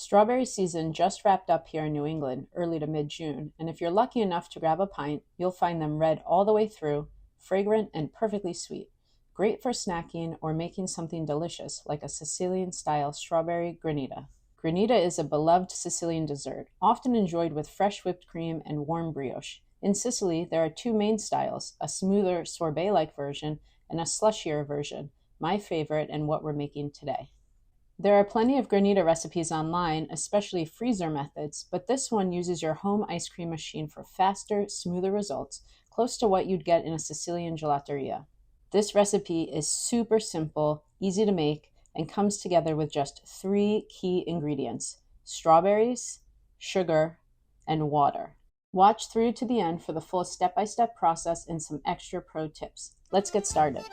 Strawberry season just wrapped up here in New England, early to mid-June, and if you're lucky enough to grab a pint, you'll find them red all the way through, fragrant and perfectly sweet. Great for snacking or making something delicious like a Sicilian-style strawberry granita. Granita is a beloved Sicilian dessert, often enjoyed with fresh whipped cream and warm brioche. In Sicily, there are two main styles, a smoother sorbet-like version and a slushier version, my favorite and what we're making today. There are plenty of granita recipes online, especially freezer methods, but this one uses your home ice cream machine for faster, smoother results, close to what you'd get in a Sicilian gelateria. This recipe is super simple, easy to make, and comes together with just 3 key ingredients: strawberries, sugar, and water. Watch through to the end for the full step-by-step process and some extra pro tips. Let's get started.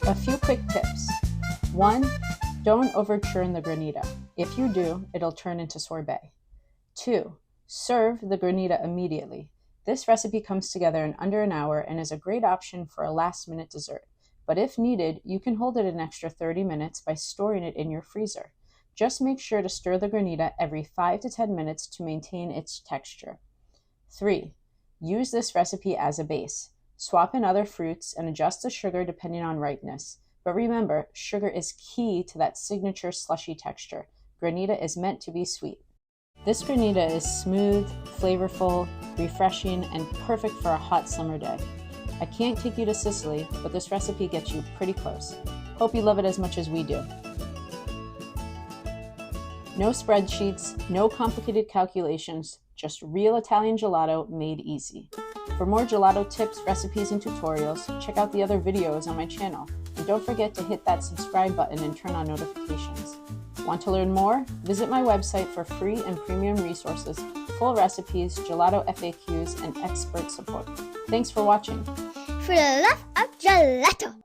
A few quick tips. 1. Don't over-churn the granita. If you do, it'll turn into sorbet. 2. Serve the granita immediately. This recipe comes together in under an hour and is a great option for a last-minute dessert. But if needed, you can hold it an extra 30 minutes by storing it in your freezer. Just make sure to stir the granita every 5 to 10 minutes to maintain its texture. 3. Use this recipe as a base. Swap in other fruits and adjust the sugar depending on ripeness. But remember, sugar is key to that signature slushy texture. Granita is meant to be sweet. This granita is smooth, flavorful, refreshing, and perfect for a hot summer day. I can't take you to Sicily, but this recipe gets you pretty close. Hope you love it as much as we do. No spreadsheets, no complicated calculations, just real Italian gelato made easy. For more gelato tips, recipes, and tutorials, check out the other videos on my channel. And don't forget to hit that subscribe button and turn on notifications. Want to learn more? Visit my website for free and premium resources, full recipes, gelato FAQs, and expert support. Thanks for watching. For the love of gelato!